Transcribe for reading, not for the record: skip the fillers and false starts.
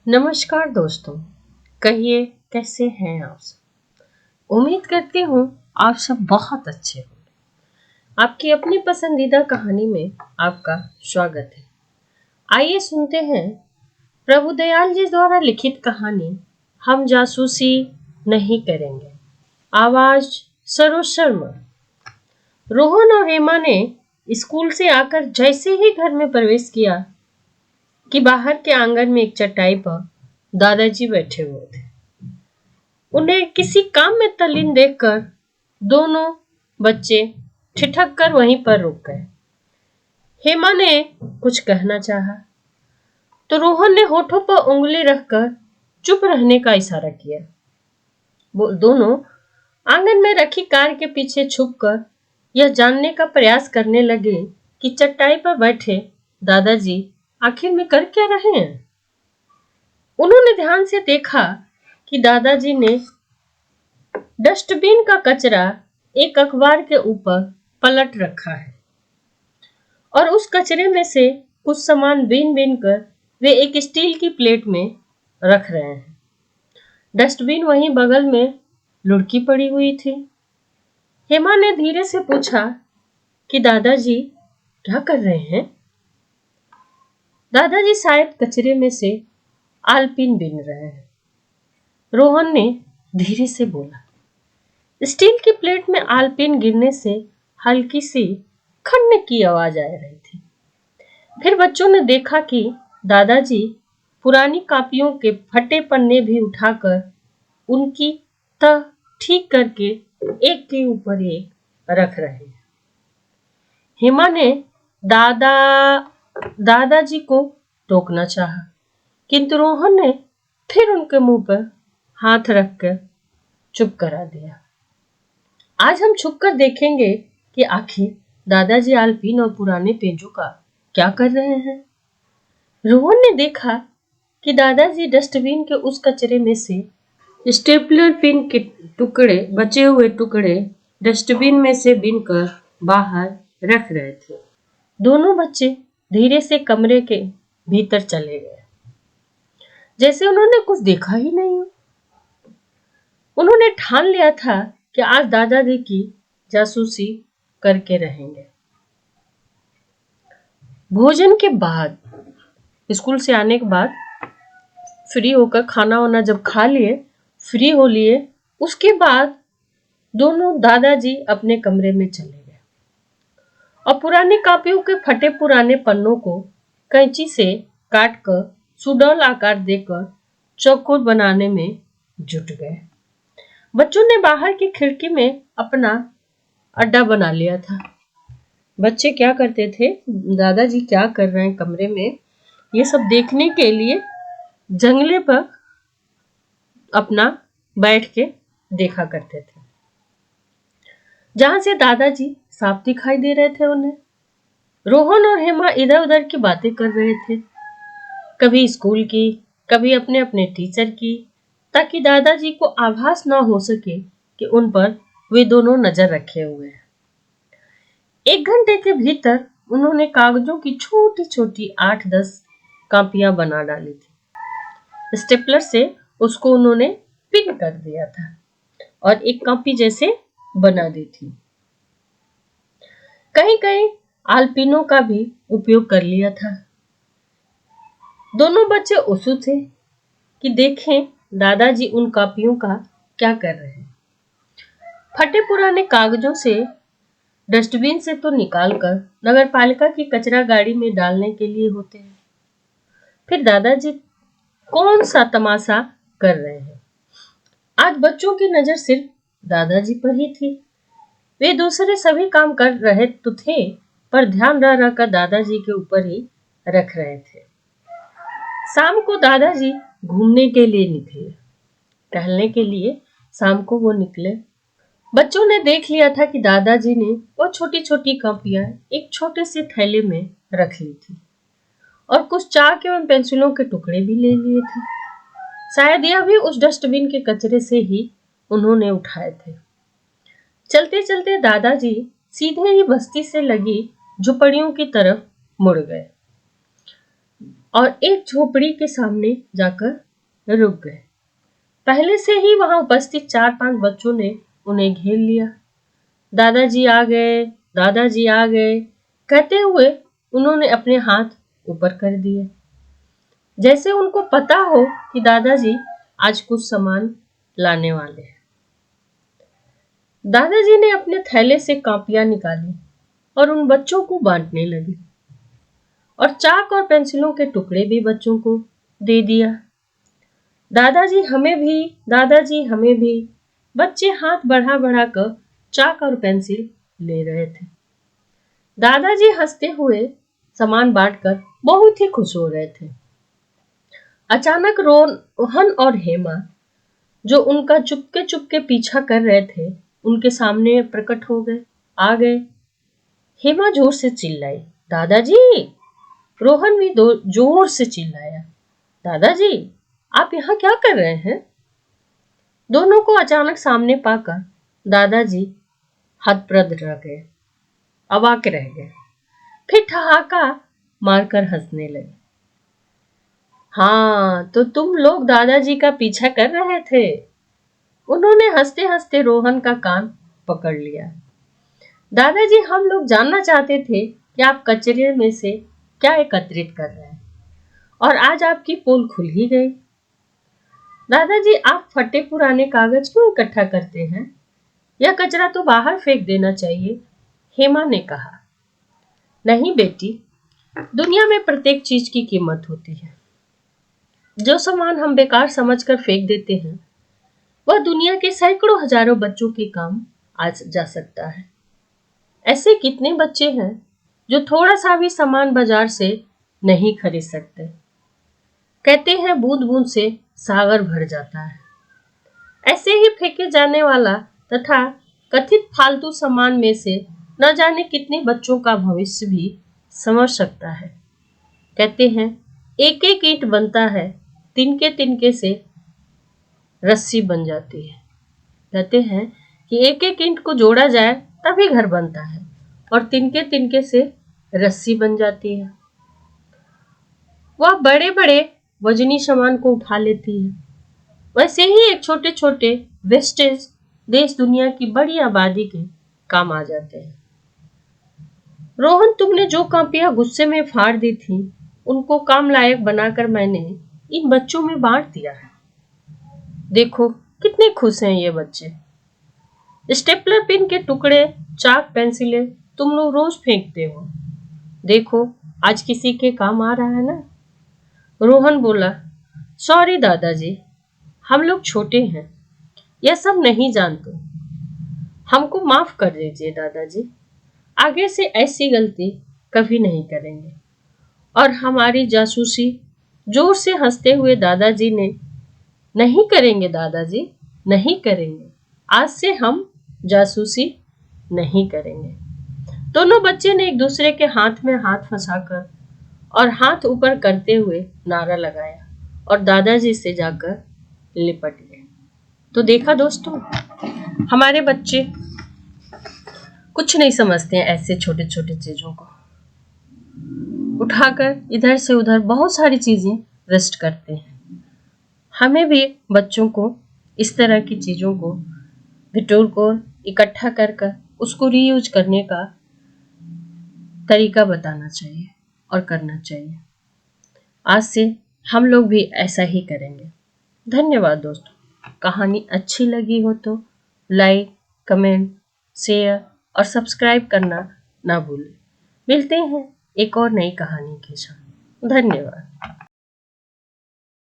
नमस्कार दोस्तों, कहिए कैसे हैं आप सब। उम्मीद करती हूँ आप सब बहुत अच्छे होंगे। आपकी अपनी पसंदीदा कहानी में आपका स्वागत है। आइए सुनते हैं प्रभुदयाल जी द्वारा लिखित कहानी हम जासूसी नहीं करेंगे। आवाज सरोज शर्मा। रोहन और हेमा ने स्कूल से आकर जैसे ही घर में प्रवेश किया कि बाहर के आंगन में एक चटाई पर दादाजी बैठे हुए थे। उन्हें किसी काम में तल्लीन देखकर दोनों बच्चे ठिठक कर वहीं पर रुक गए। हेमा ने कुछ कहना चाहा तो रोहन ने होठों पर उंगली रखकर चुप रहने का इशारा किया। वो दोनों आंगन में रखी कार के पीछे छुपकर यह जानने का प्रयास करने लगे कि चटाई पर बैठे दादाजी आखिर में कर क्या रहे हैं। उन्होंने ध्यान से देखा कि दादाजी ने डस्टबिन का कचरा एक अखबार के ऊपर पलट रखा है और उस कचरे में से कुछ सामान बीन बीन कर वे एक स्टील की प्लेट में रख रहे हैं। डस्टबिन वहीं बगल में लुढ़की पड़ी हुई थी। हेमा ने धीरे से पूछा कि दादाजी क्या कर रहे हैं। दादाजी शायद कचरे में से आलपीन बीन रहे हैं। रोहन ने धीरे से बोला। स्टील की प्लेट में आलपीन गिरने से हल्की सी खन्ने की आवाज आ रही थी। फिर बच्चों ने देखा कि दादाजी पुरानी कापियों के फटे पन्ने भी उठाकर उनकी तह ठीक करके एक के ऊपर एक रख रहे हैं। हेमा ने दादाजी को टोकना चाहा, किंतु रोहन ने फिर उनके मुंह पर हाथ रखकर चुप करा दिया। आज हम छुपकर देखेंगे कि आखिर दादाजी आलपीन और पुराने पेजों का क्या कर रहे हैं। रोहन ने देखा कि दादाजी डस्टबिन के उस कचरे में से स्टेपलर पिन के टुकड़े बचे हुए टुकड़े डस्टबिन में से बीनकर बाहर रख रहे थे। दोनों बच्चे धीरे से कमरे के भीतर चले गए, जैसे उन्होंने कुछ देखा ही नहीं हो। उन्होंने ठान लिया था कि आज दादाजी की जासूसी करके रहेंगे। भोजन के बाद, स्कूल से आने के बाद फ्री होकर खाना वाना जब खा लिए, फ्री हो लिए, उसके बाद दोनों दादाजी अपने कमरे में चले गए और पुरानी कापियों के फटे पुराने पन्नों को कैंची से काटकर सुडौल आकार देकर चौकोर बनाने में जुट गए। बच्चों ने बाहर की खिड़की में अपना अड्डा बना लिया था। बच्चे क्या करते थे, दादाजी क्या कर रहे हैं कमरे में, ये सब देखने के लिए जंगले पर अपना बैठ के देखा करते थे, जहां से दादाजी साफ दिखाई दे रहे थे उन्हें। रोहन और हेमा इधर उधर की बातें कर रहे थे, कभी स्कूल की, कभी अपने अपने टीचर की, ताकि दादाजी को आभास ना हो सके कि उन पर वे दोनों नजर रखे हुए हैं। 1 घंटे के भीतर उन्होंने कागजों की छोटी छोटी 8-10 कापियां बना डाली थी। स्टेपलर से उसको उन्होंने पिन कर दिया था और एक कॉपी जैसे बना दी थी। कहीं कहीं आलपिनों का भी उपयोग कर लिया था। दोनों बच्चे उत्सुक थे कि देखें दादाजी उन कापियों का क्या कर रहे हैं। फटे पुराने कागजों से डस्टबिन से तो निकालकर नगर पालिका की कचरा गाड़ी में डालने के लिए होते हैं। फिर दादाजी कौन सा तमाशा कर रहे हैं। आज बच्चों की नजर सिर्फ दादाजी पर ही थी। वे दूसरे सभी काम कर रहे तो थे, पर ध्यान रह रहकर दादाजी के ऊपर ही रख रहे थे। शाम को दादाजी घूमने के लिए निकले, टहलने के लिए शाम को वो निकले। बच्चों ने देख लिया था कि दादाजी ने वो छोटी छोटी कापियां एक छोटे से थैले में रख ली थी और कुछ चाक एवं पेंसिलों के टुकड़े भी ले लिए थे। शायद यह भी उस डस्टबिन के कचरे से ही उन्होंने उठाए थे। चलते चलते दादाजी सीधे ही बस्ती से लगी झुपड़ियों की तरफ मुड़ गए और एक झोपड़ी के सामने जाकर रुक गए। पहले से ही वहां उपस्थित 4-5 बच्चों ने उन्हें घेर लिया। दादाजी आ गए, दादाजी आ गए कहते हुए उन्होंने अपने हाथ ऊपर कर दिए, जैसे उनको पता हो कि दादाजी आज कुछ सामान लाने वाले हैं। दादाजी ने अपने थैले से कॉपियां निकाली और उन बच्चों को बांटने लगे और चाक और पेंसिलों के टुकड़े भी बच्चों को दे दिया। दादाजी हमें भी, दादाजी हमें भी। बच्चे हाथ बढ़ा बढ़ा कर चाक और पेंसिल ले रहे थे। दादाजी हंसते हुए सामान बांटकर बहुत ही खुश हो रहे थे। अचानक रोहन और हेमा, जो उनका चुपके चुपके पीछा कर रहे थे, उनके सामने प्रकट हो गए, आ गए। हेमा जोर से चिल्लाई, दादाजी! रोहन भी जोर से चिल्लाया, दादाजी आप यहाँ क्या कर रहे हैं? दोनों को अचानक सामने पाकर दादाजी हतप्रभ रह गए, अवाक रह गए, फिर ठहाका मारकर हंसने लगे। हाँ, तो तुम लोग दादाजी का पीछा कर रहे थे। उन्होंने हंसते हंसते रोहन का कान पकड़ लिया। दादाजी, हम लोग जानना चाहते थे कि आप कचरे में से क्या एकत्रित कर रहे हैं और आज आपकी पोल खुल ही गई। दादाजी, आप फटे पुराने कागज क्यों इकट्ठा करते हैं? यह कचरा तो बाहर फेंक देना चाहिए, हेमा ने कहा। नहीं बेटी, दुनिया में प्रत्येक चीज की कीमत होती है। जो सामान हम बेकार समझकर फेंक देते हैं, वह दुनिया के सैकड़ों हजारों बच्चों के काम आ जा सकता है। ऐसे कितने बच्चे हैं जो थोड़ा सा भी सामान बाजार से नहीं खरीद सकते। कहते हैं बूंद बूंद से सागर भर जाता है। ऐसे ही फेंके जाने वाला तथा कथित फालतू सामान में से न जाने कितने बच्चों का भविष्य भी संवर सकता है। कहते हैं एक एक ईंट बनता है, तिनके तिनके से रस्सी बन जाती है। कहते हैं कि एक एक ईंट को जोड़ा जाए तभी घर बनता है और तिनके तिनके से रस्सी बन जाती है। वह बड़े बड़े वजनी सामान को उठा लेती है। वैसे ही एक छोटे छोटे वेस्टेज देश दुनिया की बड़ी आबादी के काम आ जाते हैं। रोहन, तुमने जो कॉपियां गुस्से में फाड़ दी थी, उनको काम लायक बनाकर मैंने इन बच्चों में बांट दिया है। देखो कितने खुश हैं ये बच्चे। स्टेपलर पिन के टुकड़े, चाक, पेंसिलें तुम लोग रोज फेंकते हो। देखो आज किसी के काम आ रहा है ना। रोहन बोला, सॉरी दादाजी, हम लोग छोटे हैं, यह सब नहीं जानते। हमको माफ कर दीजिए दादाजी, आगे से ऐसी गलती कभी नहीं करेंगे। और हमारी जासूसी, जोर से हंसते हुए दादाजी ने, नहीं करेंगे दादाजी, नहीं करेंगे। आज से हम जासूसी नहीं करेंगे। दोनों बच्चे ने एक दूसरे के हाथ में हाथ फंसाकर और हाथ ऊपर करते हुए नारा लगाया और दादाजी से जाकर लिपट गए। तो देखा दोस्तों, हमारे बच्चे कुछ नहीं समझते हैं ऐसे छोटे छोटे चीजों को। उठाकर इधर से उधर बहुत सारी चीजें वेस्ट करते हैं। हमें भी बच्चों को इस तरह की चीजों को बिटोर को इकट्ठा कर उसको रीयूज करने का तरीका बताना चाहिए और करना चाहिए। आज से हम लोग भी ऐसा ही करेंगे। धन्यवाद दोस्तों। कहानी अच्छी लगी हो तो लाइक, कमेंट, शेयर और सब्सक्राइब करना ना भूलें। मिलते हैं एक और नई कहानी के साथ। धन्यवाद।